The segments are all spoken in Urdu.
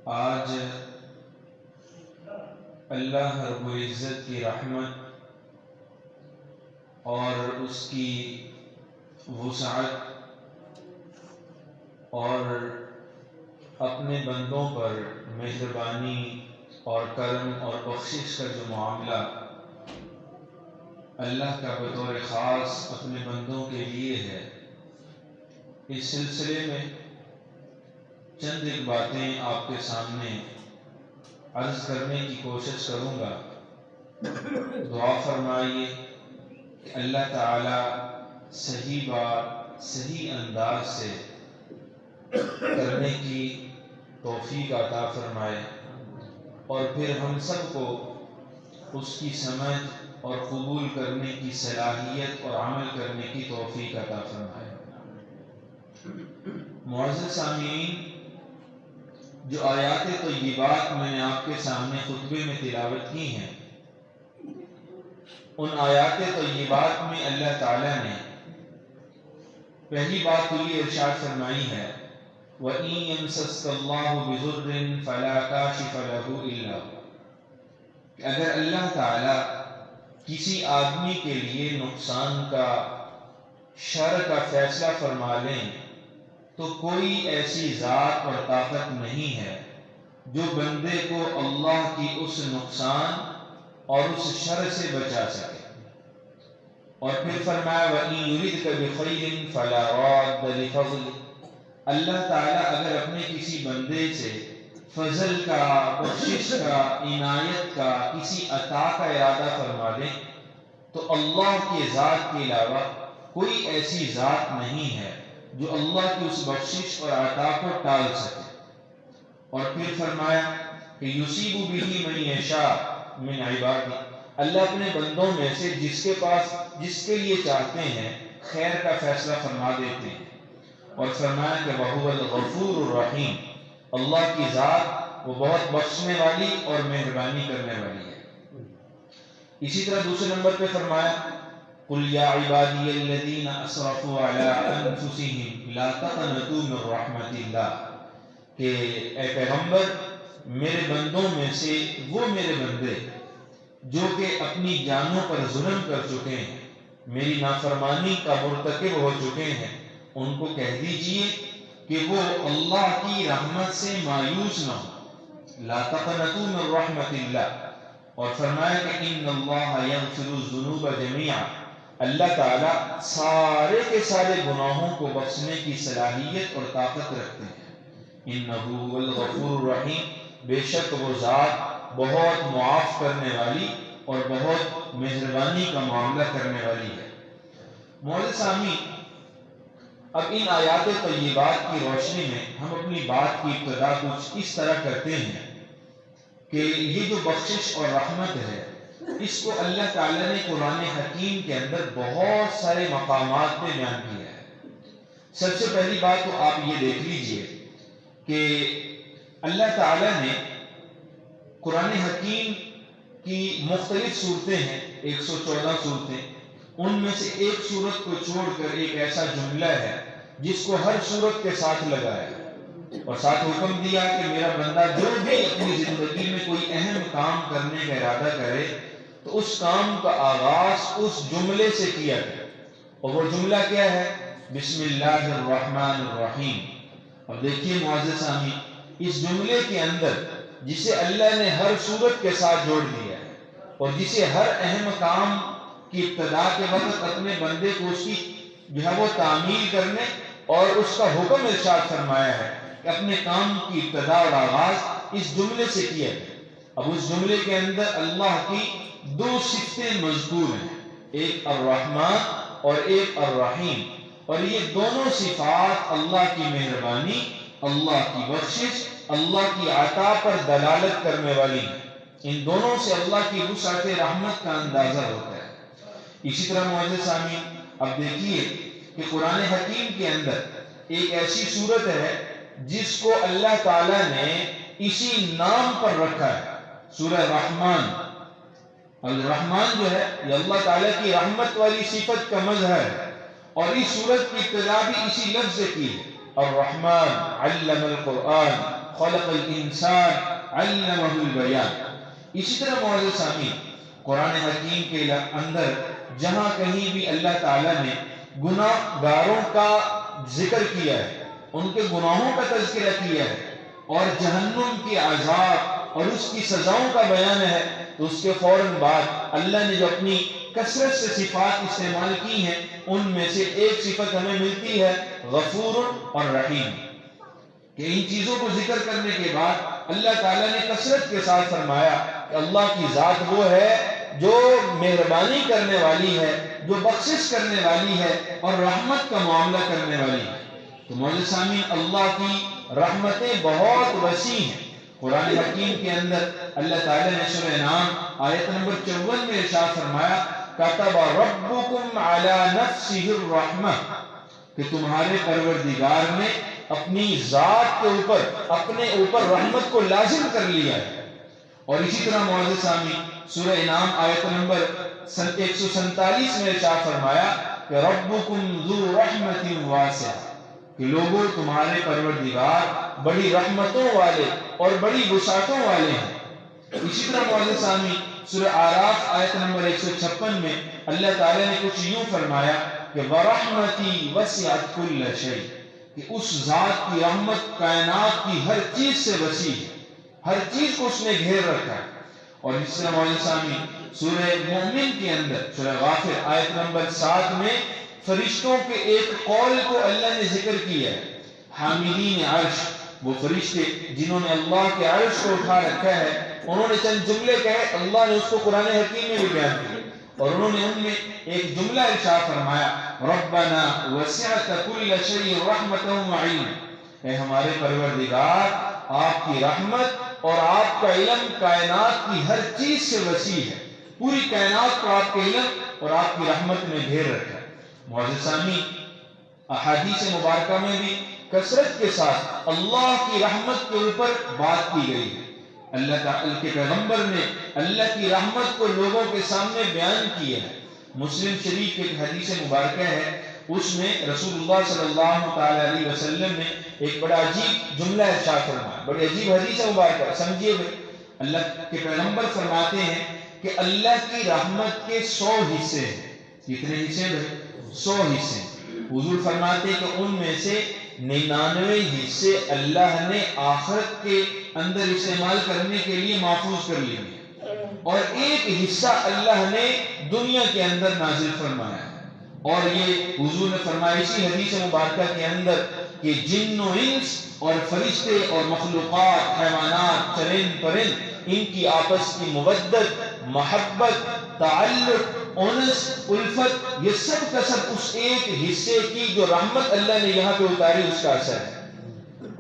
آج اللہ رب العزت کی رحمت اور اس کی وسعت اور اپنے بندوں پر مہربانی اور کرم اور بخشش کا جو معاملہ اللہ کا بطور خاص اپنے بندوں کے لیے ہے، اس سلسلے میں چند ایک باتیں آپ کے سامنے عرض کرنے کی کوشش کروں گا۔ دعا فرمائیے کہ اللہ تعالی صحیح بات صحیح انداز سے کرنے کی توفیق عطا فرمائے اور پھر ہم سب کو اس کی سمجھ اور قبول کرنے کی صلاحیت اور عمل کرنے کی توفیق عطا فرمائے۔ معزز سامعین، جو آیات طیبات میں نے آپ کے سامنے خطبے میں تلاوت کی ہیں، ان آیات طیبات میں اللہ تعالیٰ نے پہلی بات تو یہ ارشاد فرمائی ہے وَإِن يَمْسَسْكَ اللَّهُ بِضُرٍّ فَلَا كَاشِفَ لَهُ إِلَّا هُوَ، کہ اگر اللہ تعالیٰ کسی آدمی کے لیے نقصان کا شر کا فیصلہ فرما لیں تو کوئی ایسی ذات اور طاقت نہیں ہے جو بندے کو اللہ کی اس نقصان اور اس شر سے بچا سکے۔ اور پھر فرمایا وَإِن يُرِدْكَ بِخَيْرٍ فَلَا رَادَّ لِفَضْلِهِ، اللہ تعالیٰ اگر اپنے کسی بندے سے فضل کا، بخشش کا، عنایت کا، کسی عطا کا ارادہ فرما دے تو اللہ کی ذات کے علاوہ کوئی ایسی ذات نہیں ہے جو اللہ کی اس بخشش اور عطا کو ٹال سکے۔ اور پھر فرمایا کہ یصیب بہ من یشاء من عبادہ، اللہ اپنے بندوں میں سے جس کے لیے چاہتے ہیں خیر کا فیصلہ فرما دیتے ہیں۔ اور فرمایا کہ وَهُوَ الْغَفُورُ الرَّحِيمُ، اللہ کی ذات وہ بہت بخشنے والی اور مہربانی کرنے والی ہے۔ اسی طرح دوسرے نمبر پہ فرمایا قُلْ يَا عِبَادِيَ الَّذِينَ أَسْرَفُوا عَلَىٰ أَنفُسِهِمْ لَا تَقْنَطُوا مِن رَحْمَةِ اللَّهِ، کہ اے پیغمبر میرے بندوں میں سے وہ میرے بندے جو کہ اپنی جانوں پر ظلم کر چکے ہیں، میری نافرمانی کا مرتکب ہو چکے ہیں، ان کو کہہ دیجئے کہ وہ اللہ کی رحمت سے مایوس نہ ہو، لا تقنطوا من رحمت اللہ۔ اور فرمایا کہ ان اللہ یغفر الذنوب جميعا، اللہ تعالیٰ سارے کے سارے گناہوں کو بخشنے کی صلاحیت اور طاقت رکھتے ہیں۔ انہ هو الغفور الرحیم، بے شک وہ ذات بہت معاف کرنے والی اور بہت مہربانی کا معاملہ کرنے والی ہے۔ معزز سامعین، اب ان آیات طیبات کی روشنی میں ہم اپنی بات کی ابتدا کچھ اس طرح کرتے ہیں کہ یہ جو بخشش اور رحمت ہے، اس کو اللہ تعالیٰ نے قرآن حکیم کے اندر بہت سارے مقامات پہ بیان کیا ہے۔ سب سے پہلی بات تو آپ یہ دیکھ لیجئے کہ اللہ تعالیٰ نے قرآن حکیم کی مختلف صورتیں ہیں، 114 صورتیں، ان میں سے ایک صورت کو چھوڑ کر ایک ایسا جملہ ہے جس کو ہر صورت کے ساتھ لگایا اور ساتھ حکم دیا کہ میرا بندہ جو بھی اپنی زندگی میں کوئی اہم کام کرنے کا ارادہ کرے تو اس کام کا آغاز اس جملے سے کیا گیا، اور وہ جملہ کیا ہے؟ بسم اللہ الرحمن الرحیم۔ اب دیکھیے معزز سامعین، اس جملے کے اندر جسے اللہ نے ہر صورت کے ساتھ جوڑ دیا ہے اور جسے ہر اہم کام کی ابتدا کے وقت اپنے بندے کو اس کی جو ہے وہ تعمیل کرنے اور اس کا حکم ارشاد فرمایا ہے کہ اپنے کام کی ابتدا اور آغاز اس جملے سے کیا گیا۔ اب اس جملے کے اندر اللہ کی دو صفتیں مذکور ہیں، ایک الرحمن اور ایک الرحیم، اور یہ دونوں صفات اللہ کی مہربانی، اللہ کی بخشش، اللہ کی عطا پر دلالت کرنے والی ہیں۔ ان دونوں سے اللہ کی وسعت رحمت کا اندازہ ہوتا ہے۔ اسی طرح معزز سامعین، اب دیکھیے کہ قرآن حکیم کے اندر ایک ایسی صورت ہے جس کو اللہ تعالیٰ نے اسی نام پر رکھا ہے، سورہ رحمان۔ الرحمن جو ہے یہ اللہ تعالیٰ کی رحمت والی صفت کا مظہر ہے، اور اس سورت کی ابتدا بھی اسی لفظ سے کی ہے الرحمن علم القرآن خلق الانسان علمہ البیان۔ اسی طرح معزز سامعین، قرآن حکیم کے اندر جہاں کہیں بھی اللہ تعالیٰ نے گناہ گاروں کا ذکر کیا ہے، ان کے گناہوں کا تذکرہ کیا ہے اور جہنم کی عذاب اور اس کی سزاؤں کا بیان ہے، تو اس کے فوراً بعد اللہ نے جو اپنی کثرت سے صفات استعمال کی ہیں ان میں سے ایک صفت ہمیں ملتی ہے غفور اور رحیم، کہ ان چیزوں کو ذکر کرنے کے بعد اللہ تعالیٰ نے کثرت کے ساتھ فرمایا کہ اللہ کی ذات وہ ہے جو مہربانی کرنے والی ہے، جو بخشش کرنے والی ہے اور رحمت کا معاملہ کرنے والی ہے۔ تو معزز سامعین، اللہ کی رحمتیں بہت وسیع ہیں۔ قرآن حکیم کے اندر اللہ تعالیٰ نے سورہ انعام آیت نمبر 54 میں ارشاد فرمایا کتب ربکم علی نفسہ الرحمہ، کہ تمہارے پروردگار نے اپنی ذات کے اوپر اپنے اوپر رحمت کو لازم کر لیا ہے۔ اور اسی طرح معزز سامعین، سورہ انعام آیت نمبر 147 میں ارشاد فرمایا کہ ربکم ذو رحمت واسعہ، کہ لوگوں تمہارے پروردگار بڑی رحمتوں والے اور بڑی وسعتوں والے ہیں۔ اسی طرح معزز سامعین، سورہ اعراف آیت نمبر 156 میں اللہ تعالیٰ نے کچھ یوں فرمایا کہ وَرَحْمَتِي وَسِعَتْ كُلَّ شَيْءٍ، کہ اس ذات کی رحمت کائنات کی ہر چیز سے وسیع ہے، ہر چیز کو اس نے گھیر رکھا ہے۔ اور اس طرح معزز سامعین، سورہ مومن کے اندر سورہ غافر آیت نمبر 7 میں فرشتوں کے ایک قول کو اللہ نے ذکر کیا ہے، حاملین عرش، وہ فرشتے جنہوں نے اللہ کے عرش کو اٹھا رکھا ہے، انہوں نے چند جملے کہے، اللہ نے اس کو قرآن حکیم میں بھی بیان کیا، اور انہوں نے ان میں ایک جملہ ارشاد فرمایا ربنا وسعت كل شيء رحمتا وعلما، اے ہمارے پروردگار آپ کی رحمت اور آپ کا علم کائنات کی ہر چیز سے وسیع ہے، پوری کائنات کو آپ کے علم اور آپ کی رحمت نے گھیر رکھا ہے۔ معزز سامعین، احادیث مبارکہ میں بھی کثرت کے ساتھ اللہ کی رحمت کے اوپر بات کی گئی ہے۔ اللہ تعالی کے پیغمبر نے اللہ کی رحمت کو لوگوں کے سامنے بیان کیا ہے۔ مسلم شریف کی ایک حدیث مبارکہ ہے، اس میں رسول اللہ صلی اللہ تعالی علیہ وسلم نے ایک بڑا عجیب جملہ ارشاد فرمایا، بڑی عجیب حدیث مبارکہ، سمجھیے گا۔ اللہ کے پیغمبر فرماتے ہیں کہ اللہ کی رحمت کے 100 حصے ہیں۔ کتنے حصے ہیں؟ 100 حصے۔ حضور فرماتے ہیں کہ ان میں سے 99 حصے اللہ نے آخرت کے اندر استعمال کرنے کے لیے محفوظ کر لیے، اور ایک حصہ اللہ نے دنیا کے اندر نازل فرمایا۔ اور یہ حضور نے فرمایا اسی حدیث مبارکہ کے اندر کہ جن و انس اور فرشتے اور مخلوقات، حیوانات، چرند پرند، ان کی آپس کی مودت، محبت، تعلق، انس، الفت، یہ سب کا سب اس ایک حصے کی جو رحمت اللہ نے یہاں پہ اتاری اس کا اثر ہے۔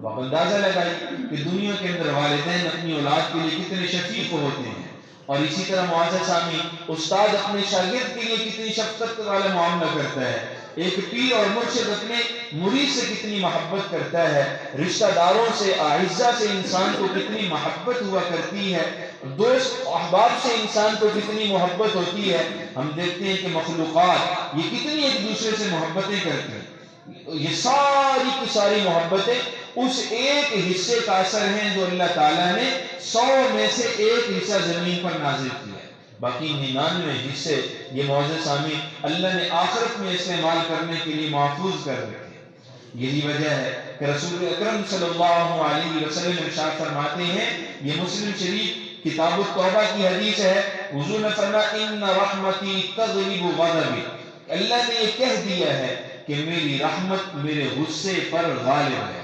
آپ اندازہ لگائیں کہ دنیا کے اندر والدین اپنی اولاد کے لیے کتنے شفیق ہوتے ہیں، اور اسی طرح معزز سامعین، استاد اپنے شاگرد کے لیے کتنی شفقت والا معاملہ کرتا ہے، ایک پیر اور مرشد اپنے مرید سے کتنی محبت کرتا ہے، رشتہ داروں سے، اعزاء سے انسان کو کتنی محبت ہوا کرتی ہے، دوست احباب سے انسان کو کتنی محبت ہوتی ہے۔ ہم دیکھتے ہیں کہ مخلوقات یہ کتنی ایک دوسرے سے محبتیں کرتی ہیں، یہ ساری کی ساری محبتیں اس ایک حصے کا اثر ہیں جو اللہ تعالیٰ نے 100 میں سے ایک حصہ زمین پر نازل کیا ہے۔ باقی 99 حصے یہ معزز سامعین اللہ نے آخرت میں استعمال کرنے کے لیے محفوظ کر رکھے۔ یہی وجہ ہے کہ رسول اکرم صلی اللہ علیہ وسلم ارشاد فرماتے ہیں، یہ مسلم شریف کتاب التوبہ کی حدیث ہے، حضور نے فرمایا ان رحمتی تغلب غضبی، اللہ نے یہ کہہ دیا ہے کہ میری رحمت میرے غصے پر غالب ہے،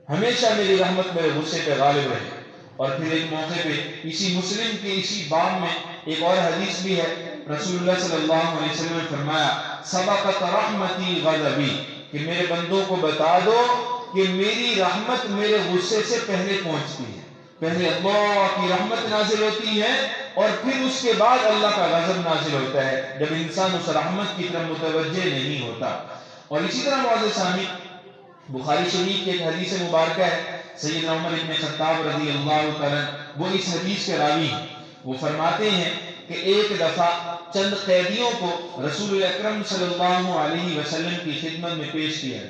ہمیشہ میری رحمت میرے غصے پہ غالب رہے۔ اور پھر ایک موقع پہ اسی مسلم کے اسی باب میں ایک اور حدیث بھی ہے، رسول اللہ صلی اللہ علیہ وسلم نے فرمایا سبقت رحمتی غضبی، کہ میرے بندوں کو بتا دو کہ میری رحمت میرے غصے سے پہلے پہنچتی ہے، پہلے اللہ کی رحمت نازل ہوتی ہے اور پھر اس کے بعد اللہ کا غضب نازل ہوتا ہے جب انسان اس رحمت کی طرف متوجہ نہیں ہوتا۔ اور اسی طرح معزز سامعین، بخاری شریف کی ایک حدیث مبارکہ ہے، سیدنا عمر بن خطاب رضی اللہ تعالیٰ وہ اس حدیث کے راوی ہیں، وہ فرماتے ہیں کہ ایک دفعہ چند قیدیوں کو رسول اکرم صلی اللہ علیہ وسلم کی خدمت میں پیش کیا،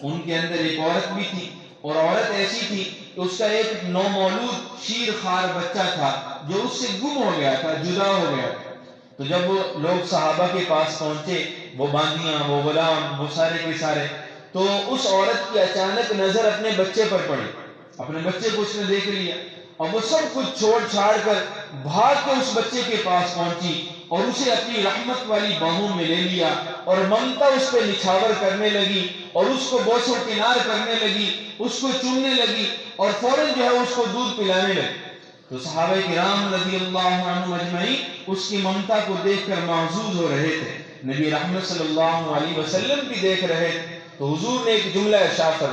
ان کے اندر ایک عورت بھی تھی، اور عورت ایسی تھی کہ اس کا ایک نومولود شیر خوار بچہ تھا جو اس سے گم ہو گیا تھا، جدا ہو گیا تھا۔ تو جب وہ لوگ صحابہ کے پاس پہنچے، وہ باندیاں، وہ غلام، وہ سارے کے سارے، تو اس عورت کی اچانک نظر اپنے بچے پر پڑی، اپنے بچے کو اس نے دیکھ لیا، اور وہ سب کچھ چھوڑ چھاڑ کر بھاگ کے اس بچے کے پاس پہنچی اور اسے اپنی رحمت والی باہوں میں لے لیا اور ممتا اس پہ نچھاور کرنے لگی اور اس کو بوس و کنار کرنے لگی، اس کو چومنے لگی اور فوراً جو ہے اس کو دودھ پلانے لگی۔ تو صحابہ کرام رضی اللہ عنہم اجمعین اس کی ممتا کو دیکھ کر محظوظ ہو رہے تھے، نبی رحمت صلی اللہ علیہ وسلم بھی دیکھ رہے تھے۔ تو حضور نے ایک جملہ ارشاد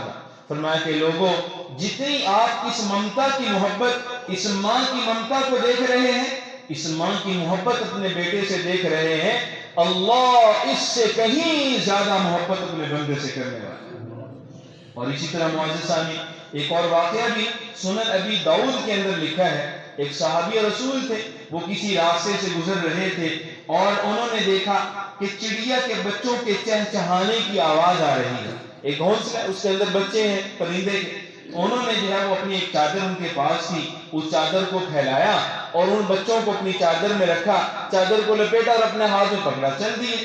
فرمایا کہ لوگوں، جتنی آپ اس ممتا کی محبت، اس ماں کی ممتا کو دیکھ رہے ہیں، اس ماں کی محبت اپنے بیٹے سے دیکھ رہے ہیں، اللہ اس سے کہیں زیادہ محبت اپنے بندے سے کرنے والا ہے۔ اور اسی طرح معزز سامعین، ایک اور واقعہ بھی سنن ابی داؤد کے اندر لکھا ہے۔ ایک صحابی رسول تھے، وہ کسی راستے سے گزر رہے تھے اور انہوں نے دیکھا کہ چڑیا کے بچوں کے چہچہانے کی آواز آ رہی ہے۔ ایک گھونسلہ، اس کے اندر بچے ہیں پرندے کے۔ انہوں نے جو ہے وہ اپنی ایک چادر ان کے پاس تھی، اس چادر کو پھیلایا اور ان بچوں کو اپنی چادر میں رکھا، چادر کو لپیٹا اور اپنے ہاتھ میں پکڑا، چل دیے۔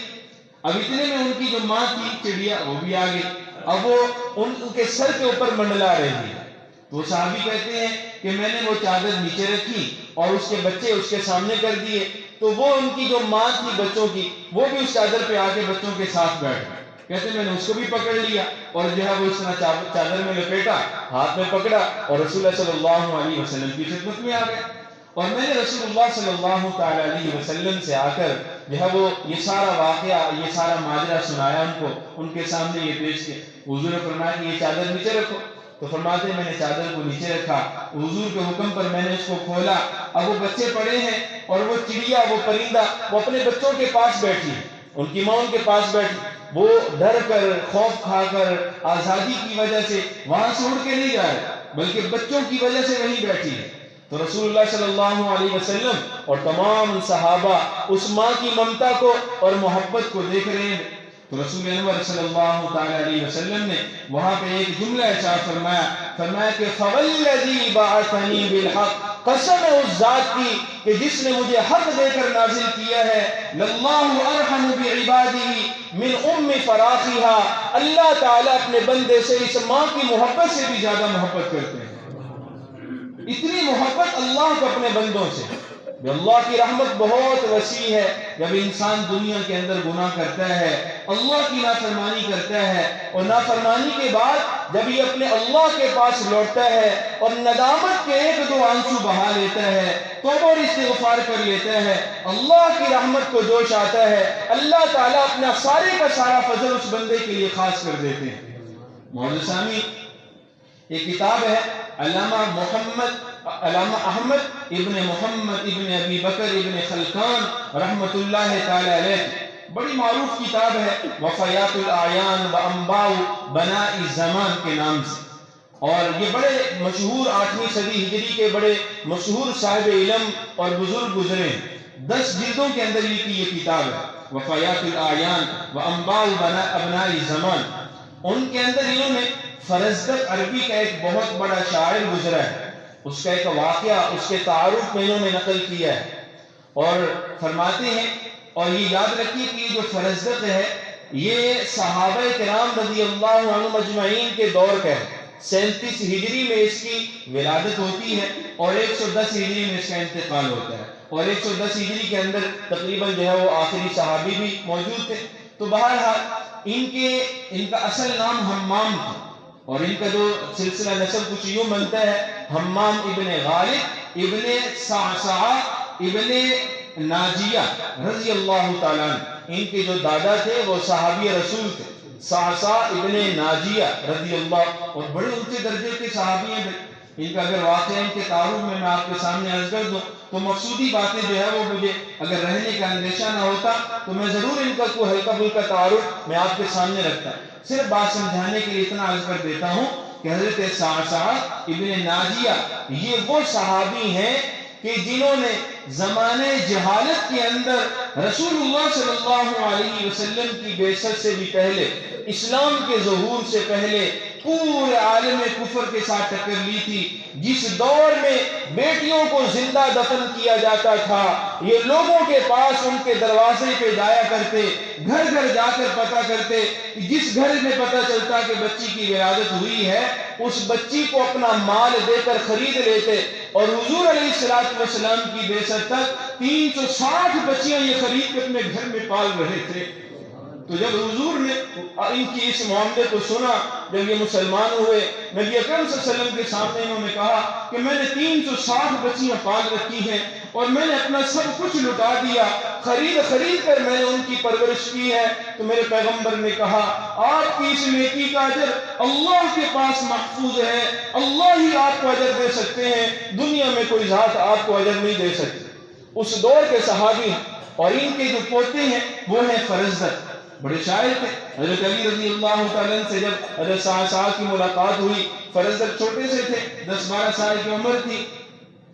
اب اتنے میں ان کی جو ماں تھی چڑیا، وہ بھی آ گئی، اب وہ ان کے سر کے اوپر منڈلا رہی ہے۔ تو صحابی کہتے ہیں کہ میں نے وہ چادر نیچے رکھی اور اس کے بچے اس کے سامنے کر دیے، تو وہ ان کی جو ماں تھی بچوں کی، وہ بھی اس چادر پہ آ کے بچوں کے ساتھ بیٹھ گئی۔ کہتے میں نے اس کو بھی پکڑ لیا اور جو ہے وہ اس طرح چادر میں لپیٹا، ہاتھ میں پکڑا اور رسول اللہ صلی اللہ علیہ وسلم کی خدمت میں آ گیا۔ اور میں نے رسول اللہ صلی اللہ تعالی علیہ وسلم سے آ کر جو ہے وہ یہ سارا واقعہ، یہ سارا ماجرا سنایا ان کو، ان کے سامنے یہ پیش کیا۔ حضور نے فرمایا کہ یہ چادر نیچے رکھو، تو فرماتے ہیں میں نے چادر کو نیچے رکھا، حضور کے حکم پر میں نے اس کو کھولا، اب وہ بچے پڑے ہیں اور وہ چڑیا، وہ پرندہ، وہ اپنے بچوں کے پاس بیٹھی، ان کی ماں ان کے پاس بیٹھی، وہ ڈر کر، خوف کھا کر، آزادی کی وجہ سے وہاں سے اڑ کے نہیں جا رہے، بلکہ بچوں کی وجہ سے وہیں بیٹھی ہے۔ تو رسول اللہ صلی اللہ علیہ وسلم اور تمام صحابہ اس ماں کی ممتا کو اور محبت کو دیکھ رہے ہیں۔ تو رسول انور صلی اللہ تعالی علیہ وسلم نے وہاں پہ ایک جملہ ارشاد فرمایا کہ فوالذی بعثنی بالحق، قسم ہے اس ذات کی کہ جس نے مجھے حق دے کر نازل کیا ہے، للہ ارحم بعبادہ من ام فراخھا، اللہ تعالیٰ اپنے بندے سے اس ماں کی محبت سے بھی زیادہ محبت کرتے ہیں۔ اتنی محبت اللہ کو اپنے بندوں سے، اللہ کی رحمت بہت وسیع ہے۔ جب انسان دنیا کے اندر گناہ کرتا ہے، اللہ کی نافرمانی کرتا ہے، اور نافرمانی کے بعد جب یہ اپنے اللہ کے پاس لوٹتا ہے اور ندامت کے ایک دو آنسو بہا لیتا ہے، توبہ اور استغفار کر لیتا ہے، اللہ کی رحمت کو جوش آتا ہے، اللہ تعالیٰ اپنا سارے کا سارا فضل اس بندے کے لیے خاص کر دیتے ہیں۔ معزز سامعین، ایک کتاب ہے علامہ احمد ابن محمد ابن ابی بکر ابن خلقان رحمت اللہ تعالی علیہ، بڑی معروف کتاب ہے، وفیات الاعیان و انباء بناء الزمان کے نام سے، اور یہ بڑے مشہور 8ویں صدی ہجری کے بڑے مشہور صاحب علم اور بزرگ گزرے ہیں۔ 10 جلدوں کے اندر لکھی یہ کتاب ہے، وفیات الاعیان و انباء ابناء الزمان۔ ان کے اندر انہوں نے فرزدق عربی کا ایک بہت بڑا شاعر گزرا ہے، اس کا ایک واقعہ، اس کے تعارف میں انہوں نے نقل کیا ہے، اور فرماتے ہیں، اور یہ یاد رکھیے کہ یہ جو فرزدق ہے یہ صحابہ کرام رضی اللہ عنہم اجمعین کے دور کا ہے۔ 37 ہجری میں اس کی ولادت ہوتی ہے اور 110 ہجری میں اس کا انتقال ہوتا ہے، اور 110 ہجری کے اندر تقریباً جو ہے وہ آخری صحابی بھی موجود تھے۔ تو بہرحال ان کا اصل نام حمام تھا، اور ان کا جو سلسلہ نسب کچھ یوں بنتا ہے، حمام ابن غالب ابن صعصع ابن ناجیہ رضی اللہ تعالیٰ عنہ، ان کے جو دادا تھے وہ صحابی رسول تھے، صعصع ابن ناجیہ رضی اللہ، اور بڑے اونچے درجے کے صحابی ہیں۔ ان کا اگر واقعہ ان کے تعارف میں آپ کے سامنے عرض کر دوں تو مقصودی باتیں جو ہے وہ مجھے اگر رہنے کا اندیشہ نہ ہوتا تو میں ضرور ان کا کوئی ہلکا پھلکا تعارف میں آپ کے سامنے رکھتا۔ صرف بات سمجھانے کے لیے اتنا عرض کر دیتا ہوں کہ حضرت صعصع ابن ناجیہ یہ وہ صحابی ہیں کہ جنہوں نے زمانے جہالت کے اندر رسول اللہ صلی اللہ علیہ وسلم کی بعثت سے بھی پہلے، اسلام کے ظہور سے پہلے پورے عالم کفر کے ساتھ ٹکر لی تھی، جس دور میں بیٹیوں کو زندہ دفن کیا جاتا تھا، یہ لوگوں کے پاس ان کے دروازے پہ جایا کرتے، گھر گھر جا کر پتہ کرتے، جس گھر میں پتہ چلتا کہ بچی کی ولادت ہوئی ہے اس بچی کو اپنا مال دے کر خرید لیتے، اور حضور علیہ السلام کی بعثت تک 360 بچیاں یہ خرید کے اپنے گھر میں پال رہے تھے۔ تو جب حضور نے ان کی اس معاملے کو سنا، جب یہ مسلمان ہوئے، نبی اکرم صلی اللہ علیہ وسلم کے سامنے انہوں نے کہا کہ میں نے 360 بچیاں پال رکھی ہیں اور میں نے اپنا سب کچھ لٹا دیا، خرید کر میں نے ان کی پرورش کی ہے۔ تو میرے پیغمبر نے کہا آپ کی اس نیکی کا اجر اللہ کے پاس محفوظ ہے، اللہ ہی آپ کو اجر دے سکتے ہیں، دنیا میں کوئی ذات آپ کو اجر نہیں دے سکتی۔ اس دور کے صحابی اور ان کے جو پوتے ہیں وہ ہیں فرزدق، بڑے شاعر تھے۔ حضرت علی رضی اللہ تعالیٰ سے جب حضرت صاحب کی ملاقات ہوئی، فرزدق چھوٹے سے تھے، 10-12 سال کی عمر تھی،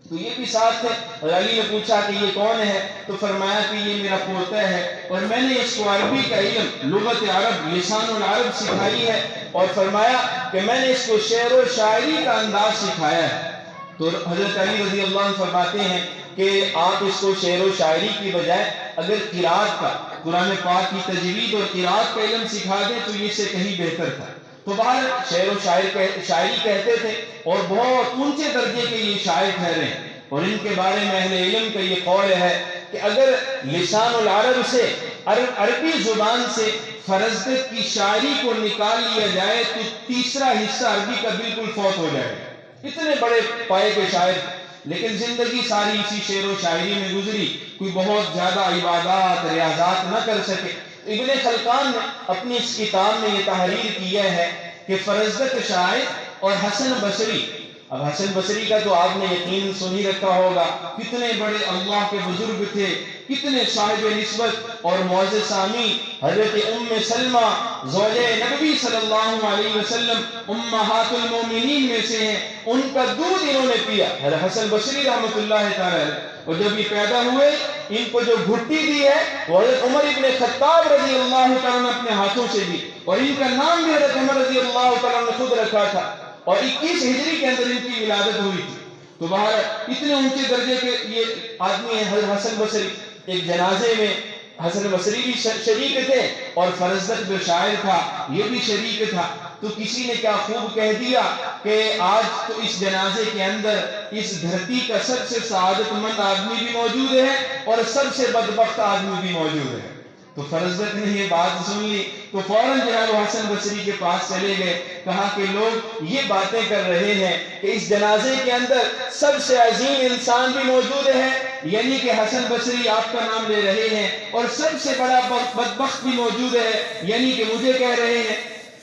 تو یہ بھی ساتھ تھے۔ حضرت علی نے پوچھا کہ یہ کون ہے؟ تو فرمایا کہ یہ میرا پوتا ہے اور میں نے اس کو عربی کا علم، لغت عرب، لسان العرب سکھائی ہے، اور فرمایا کہ میں نے اس کو شعر و شاعری کا انداز سکھایا ہے۔ تو حضرت علی رضی اللہ عنہ فرماتے ہیں کہ آپ اس کو شعر و شاعری کی بجائے اگر قرات کا، قرآن پاک کی تجوید اور قرات کا علم سکھا دیں تو یہ سے کہیں بہتر تھا۔ تو باہر شعر و شاعری کہتے تھے اور بہت اونچے درجے کے یہ شاعر ٹھہرے ہیں، اور ان کے بارے میں اہل علم کا یہ قول ہے کہ اگر لسان العرب سے، عربی زبان سے فرزدق کی شاعری کو نکال لیا جائے تو تیسرا حصہ عربی کا بالکل فوت ہو جائے گا۔ اتنے بڑے پائے کے شاعر، لیکن زندگی ساری اسی شعر و شاعری میں گزری، کوئی بہت زیادہ عبادات ریاضات نہ کر سکے۔ ابن خلقان نے اپنی اس کتاب میں یہ تحریر کیا ہے کہ فرزدق شاعر اور حسن بصری، اب حسن بصری کا تو آپ نے یقین سن ہی رکھا ہوگا، کتنے بڑے اللہ کے بزرگ تھے، کتنے صاحب نسبت اور معزز سامی، حضرت ام سلمہ زوجہ نبی صلی اللہ علیہ وسلم امہات المومنین میں سے ہیں، ان کا دودھ انہوں نے پیا، حضرت حسن بصری رحمۃ اللہ تعالی علیہ۔ اور جب یہ پیدا ہوئے ان کو جو گھٹی دی ہے وہ حضرت عمر ابن خطاب رضی اللہ تعالیٰ نے اپنے ہاتھوں سے دی، اور ان کا نام بھی حضرت عمر رضی اللہ تعالیٰ نے خود رکھا تھا، اور 21 ہجری کے اندر ان کی ولادت ہوئی تھی۔ تو باہر اتنے اونچے درجے کے یہ آدمی ہیں حضرت حسن بصری۔ ایک جنازے میں حسن بصری بھی شریک تھے اور فرزدق جو شاعر تھا یہ بھی شریک تھا۔ تو کسی نے کیا خوب کہہ دیا کہ آج تو اس جنازے کے اندر اس دھرتی کا سب سے سعادت مند آدمی بھی موجود ہے اور سب سے بدبخت آدمی بھی موجود ہے۔ تو فرزدق نے یہ بات سن لی تو فوراً جناب حسن بصری کے پاس چلے گئے، کہا کہ لوگ یہ باتیں کر رہے ہیں کہ اس جنازے کے اندر سب سے عظیم انسان بھی موجود ہے، یعنی کہ حسن بصری آپ کا نام لے رہے ہیں، اور سب سے بڑا بدبخت بھی موجود ہے، یعنی کہ مجھے کہہ رہے ہیں۔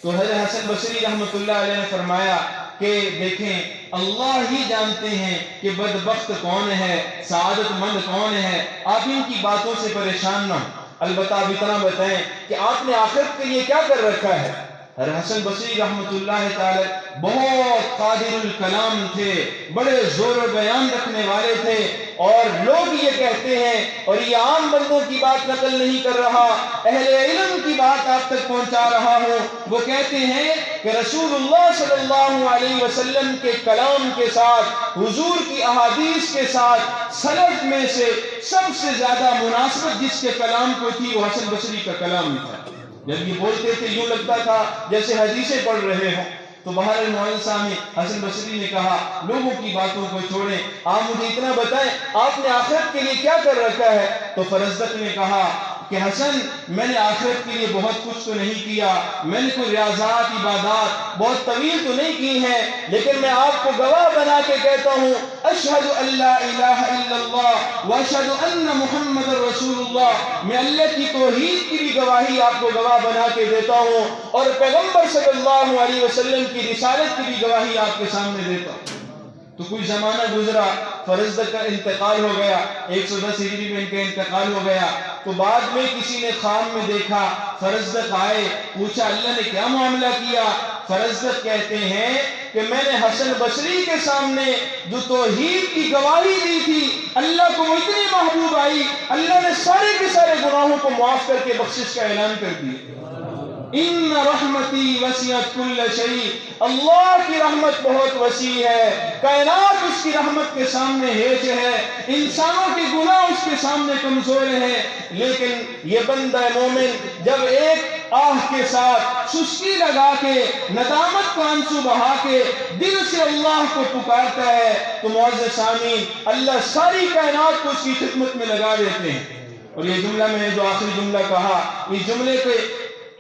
تو حضرت حسن بصری رحمۃ اللہ علیہ نے فرمایا کہ دیکھیں اللہ ہی جانتے ہیں کہ بدبخت کون ہے، سعادت مند کون ہے، آپ ان کی باتوں سے پریشان نہ ہوں، البتہ اب اتنا بتائیں کہ آپ نے آخرت کے لیے کیا کر رکھا ہے۔ حضرت حسن بصری رحمۃ اللہ تعالی بہت قادر الکلام تھے، بڑے زور و بیان رکھنے والے تھے، اور لوگ یہ کہتے ہیں، اور یہ عام بندوں کی بات نقل نہیں کر رہا، اہل علم کی بات آپ تک پہنچا رہا ہوں، وہ کہتے ہیں کہ رسول اللہ صلی اللہ علیہ وسلم کے کلام کے ساتھ، حضور کی احادیث کے ساتھ سلف میں سے سب سے زیادہ مناسبت جس کے کلام کو تھی وہ حسن بصری کا کلام تھا۔ جب یہ بولتے تھے یوں لگتا تھا جیسے حدیثیں پڑھ رہے ہوں۔ تو باہر المعین سامنے حسن بصری نے کہا لوگوں کی باتوں کو چھوڑیں، آپ مجھے اتنا بتائیں آپ نے آخرت کے لیے کیا کر رکھا ہے۔ تو فرزدق نے کہا کہ حسن میں نے آخرت کے لیے بہت کچھ تو نہیں کیا، میں نے کوئی ریاضات عبادات بہت طویل تو نہیں کی ہیں، لیکن میں آپ کو گواہ بنا کے کہتا ہوں اشہد ان لا الہ الا اللہ واشہد ان محمد رسول اللہ، میں اللہ کی توحید کی بھی گواہی آپ کو گواہ بنا کے دیتا ہوں، اور پیغمبر صلی اللہ علیہ وسلم کی رسالت کی بھی گواہی آپ کے سامنے دیتا ہوں۔ تو کوئی زمانہ گزرا، فرزدق کا انتقال ہو گیا، 110 ہجری میں ان کا انتقال ہو گیا۔ تو بعد میں کسی نے خواب میں دیکھا، فرزدق آئے، پوچھا اللہ نے کیا معاملہ کیا؟ فرزدق کہتے ہیں کہ میں نے حسن بصری کے سامنے جو توحید کی گواہی دی تھی، اللہ کو اتنی محبوب آئی، اللہ نے سارے کے سارے گناہوں کو معاف کر کے بخشش کا اعلان کر دیا۔ ان رحمتی وسعت کل شیء، اللہ کی رحمت بہت وسیع ہے، کائنات اس کی رحمت کے سامنے ہیج ہے، انسانوں کے گناہ اس کے سامنے کمزور ہیں، لیکن یہ بندہ مومن جب ایک آہ کے ساتھ سستی لگا کے ندامت کا آنسو بہا کے دل سے اللہ کو پکارتا ہے تو معزز سامعین اللہ ساری کائنات کو اس کی خدمت میں لگا دیتے ہیں۔ اور یہ جملہ میں نے جو آخری جملہ کہا،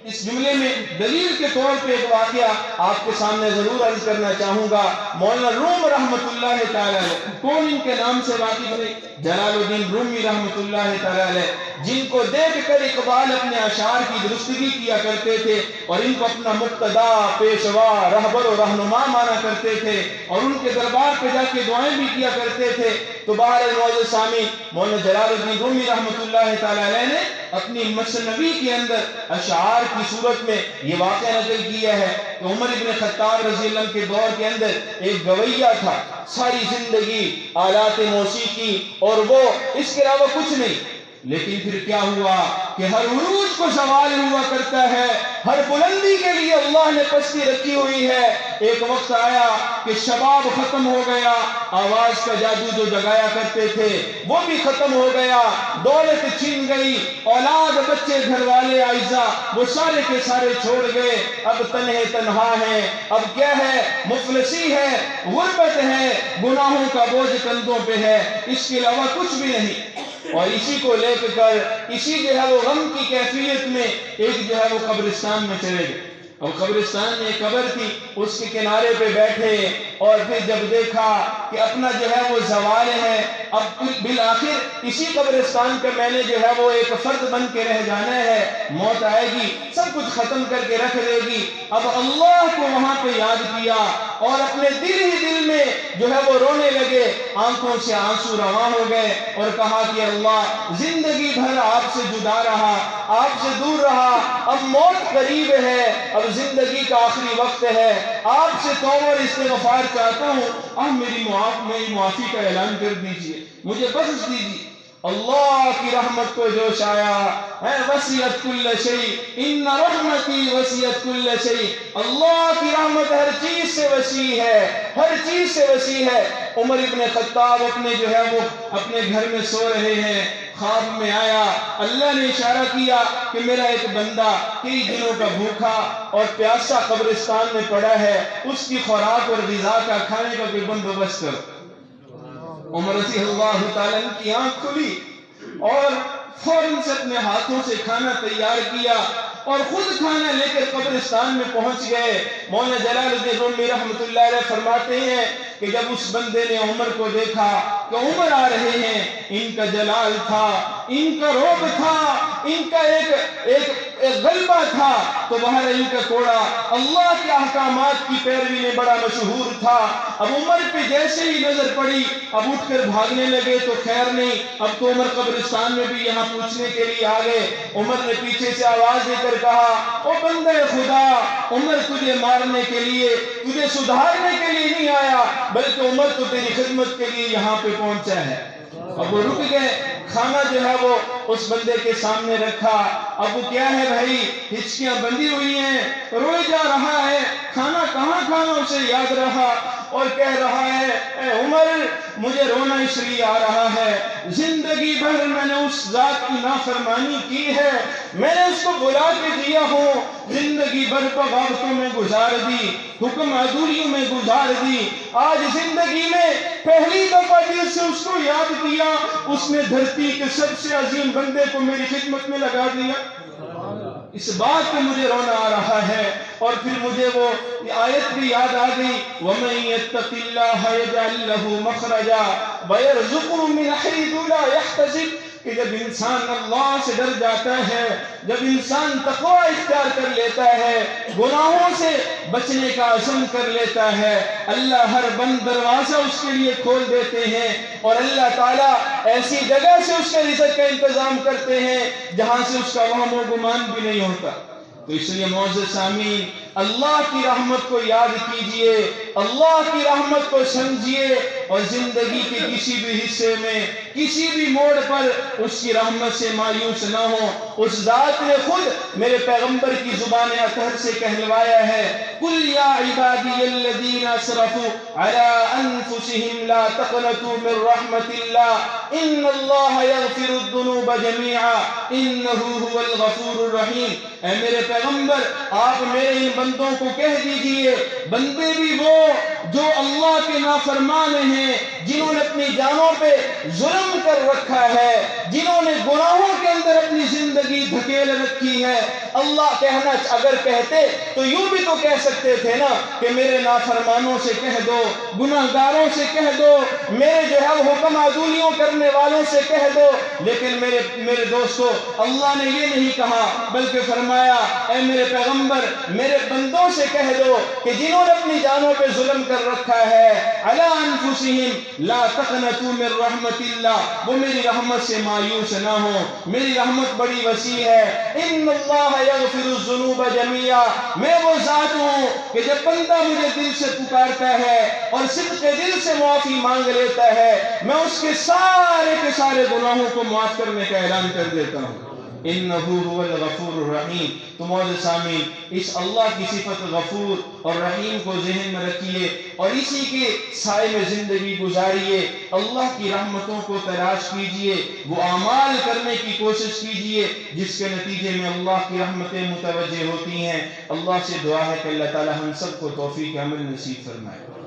اس جملے میں دلیل کے طور پہ ایک واقعہ آپ کے سامنے ضرور عرض کرنا چاہوں گا۔ مولانا روم رحمت اللہ تعالی علیہ، کون ان کے نام سے واقف ہے؟ جلال الدین رومی رحمت اللہ تعالی علیہ، جن کو دیکھ کر اقبال اپنے اشعار کی درستگی کیا کرتے تھے اور ان کو اپنا مقتدا، پیشوا، رہبر و رہنما مانا کرتے تھے اور ان کے دربار پہ جا کے دعائیں بھی کیا کرتے تھے۔ تو بہرحال معزز سامعین مولانا جلال الدین رومی رحمت اللہ تعالی علیہ نے اپنی مثنوی کے اندر اشعار کی صورت میں یہ واقعہ نقل کیا ہے کہ عمر ابن خطاب رضی اللہ عنہ کے دور کے اندر ایک گویہ تھا، ساری زندگی آلات موسیقی اور وہ اس کے علاوہ کچھ نہیں، لیکن پھر کیا ہوا کہ ہر عروج کو زوال ہوا کرتا ہے، ہر بلندی کے لیے اللہ نے پستی رکھی ہوئی ہے۔ ایک وقت آیا کہ شباب ختم ہو گیا، آواز کا جادو جو جگایا کرتے تھے وہ بھی ختم ہو گیا، دولت چھن گئی، اولاد، بچے، گھر والے، اعزاء وہ سارے کے سارے چھوڑ گئے، اب تنہے تنہا ہیں، اب کیا ہے؟ مفلسی ہے، غربت ہے، گناہوں کا بوجھ کندھوں پہ ہے، اس کے علاوہ کچھ بھی نہیں۔ اور اسی کو لے کر اسی جو ہے وہ غم کی کیفیت میں ایک جو ہے وہ قبرستان میں چلے گئے، اور قبرستان میں ایک قبر تھی، اس کے کنارے پہ بیٹھے اور پھر جب دیکھا کہ اپنا جو ہے وہ زوال ہے، اب بالآخر اسی قبرستان پہ میں نے جو ہے وہ ایک فرد بن کے رہ جانا ہے، موت آئے گی سب کچھ ختم کر کے رکھ دے گی۔ اب اللہ کو وہاں پہ یاد کیا اور اپنے دل ہی دل میں جو ہے وہ رونے لگے، آنکھوں سے آنسو رواں ہو گئے اور کہا کہ اللہ زندگی بھر آپ سے جدا رہا، آپ سے دور رہا، اب موت قریب ہے، اب زندگی کا آخری وقت ہے، آپ سے توبہ اور استغفار چاہتا ہوں، اب میری معافی کا اعلان کر دیجئے، مجھے بخش دیجئے۔ اللہ کی رحمت کو جوش آیا ہے، وسعت کل شیء، ان رحمتی وسعت کل شیء، اللہ کی رحمت ہر چیز سے وسیع ہے، ہر چیز سے وسیع ہے۔ عمر ابن خطاب اپنے جو ہے وہ اپنے گھر میں سو رہے ہیں، خواب میں آیا، اللہ نے اشارہ کیا کہ میرا ایک بندہ کئی دنوں کا بھوکا اور پیاسا قبرستان میں پڑا ہے، اس کی خوراک اور غذا کا، کھانے کا کوئی بندوبست کرو۔ عمر رضی اللہ تعالیٰ کی آنکھ کھلی اور فوراً سے اپنے ہاتھوں سے کھانا تیار کیا اور خود کھانا لے کر قبرستان میں پہنچ گئے۔ مولانا جلال الدین رومی رحمت اللہ علیہ فرماتے ہیں کہ جب اس بندے نے عمر کو دیکھا کہ عمر آ رہے ہیں، ان کا جلال تھا، ان کا روب تھا، ان کا ایک غلبہ تھا، تو باہر ان کا کوڑا اللہ کے احکامات کی پیروی میں بڑا مشہور تھا۔ اب عمر پہ جیسے ہی نظر پڑی، اب اٹھ کر بھاگنے لگے تو خیر نہیں، اب تو عمر قبرستان میں بھی یہاں پوچھنے کے لیے آ گئے۔ عمر نے پیچھے سے آواز دے کر کہا، او بندے خدا، عمر تجھے مارنے کے لیے، تجھے سدھارنے کے لیے نہیں آیا، بلکہ عمر تو تیری خدمت کے لیے یہاں پہ پہنچا ہے۔ اب وہ رک گئے، کھانا جو ہے وہ اس بندے کے سامنے رکھا۔ اب وہ کیا ہے بھائی، ہچکیاں بندھی ہوئی ہیں، روئے جا رہا ہے، کھانا کہاں کھانا اسے یاد رہا اور کہہ رہا ہے، اے عمر مجھے رونا اس لیے آ رہا ہے، زندگی بھر میں نے اس ذات کی نافرمانی کی ہے، میں نے اس کو بلا کے دیا ہوں، زندگی بھر بغاوتوں میں گزار دی، حکم عدولیوں میں گزار دی، آج زندگی میں پہلی دفعہ دل سے اس کو یاد کیا، اس نے دھرتی کے سب سے عظیم بندے کو میری خدمت میں لگا دیا۔ اس بات پہ مجھے رونا آ رہا ہے۔ اور پھر مجھے وہ آیت بھی یاد آ گئی، وَمَن يَتَّقِ اللَّهَ يَجْعَل لَّهُ مَخْرَجًا وَيَرْزُقْهُ مِنْ حَيْثُ لَا يَحْتَسِبُ، کہ جب انسان اللہ سے ڈر جاتا ہے، جب انسان تقوی اختیار کر لیتا ہے، گناہوں سے بچنے کا عزم کر لیتا ہے، اللہ ہر بند دروازہ اس کے لیے کھول دیتے ہیں، اور اللہ تعالیٰ ایسی جگہ سے اس کے رزق کا انتظام کرتے ہیں جہاں سے اس کا وہم و گمان بھی نہیں ہوتا۔ تو اس لیے معزز سامعین، اللہ کی رحمت کو یاد کیجئے، اللہ کی رحمت کو سمجھیے، اور زندگی کے کسی بھی حصے میں، کسی بھی موڑ پر اس کی رحمت سے مایوس نہ ہو۔ اس ذات نے خود میرے پیغمبر کی زبان اطہر سے کہلوایا ہے، قُلْ يَا عِبَادِيَ الَّذِينَ أَسْرَفُوا عَلَىٰ أَنفُسِهِمْ لَا تَقْنَطُوا مِن رَحْمَةِ اللَّهِ إِنَّ اللَّهَ يَغْفِرُ الذُّنُوبَ جَمِيعًا إِنَّهُ هُوَ الْغَفُورُ الرَّحِيمُ۔ اے میرے پیغمبر، آپ میرے ان بندوں کو کہہ دیجئے، بندے بھی وہ جو اللہ کے نافرمان ہیں، جنہوں نے اپنی جانوں پہ ظلم کر رکھا ہے، جنہوں نے گناہوں کے اندر اپنی زندگی دھکیل رکھی ہے۔ اللہ کہنا اگر کہتے تو یوں بھی تو کہہ سکتے تھے نا کہ میرے نافرمانوں سے کہہ دو، گناہگاروں سے کہہ دو، میرے جو ہے حکم عدولیوں کرنے والوں سے کہہ دو، لیکن میرے دوستو، اللہ نے یہ نہیں کہا، بلکہ فرمایا اے میرے پیغمبر، میرے بندوں سے کہہ دو کہ جنہوں نے اپنی جانوں پہ ظلم کر رکھا ہے، علی انفسہم لا تقنطوا من رحمت اللہ، وہ میری رحمت سے مایوس نہ ہو، میری رحمت بڑی وسیع ہے۔ ان اللہ یغفر الذنوب جميعا، میں وہ ذات ہوں کہ جب بندہ مجھے دل سے پکارتا ہے اور صدق دل سے معافی مانگ لیتا ہے، میں اس کے سارے گناہوں کو معاف کرنے کا اعلان کر دیتا ہوں۔ انہو هو الغفور الرحیم۔ تو معزز سامعین، اس اللہ کی صفت غفور اور رحیم کو ذہن میں رکھیے اور اسی کے سائے میں زندگی گزاریے۔ اللہ کی رحمتوں کو تلاش کیجئے، وہ اعمال کرنے کی کوشش کیجئے جس کے نتیجے میں اللہ کی رحمتیں متوجہ ہوتی ہیں۔ اللہ سے دعا ہے کہ اللہ تعالی ہم سب کو توفیق عمل نصیب فرمائے۔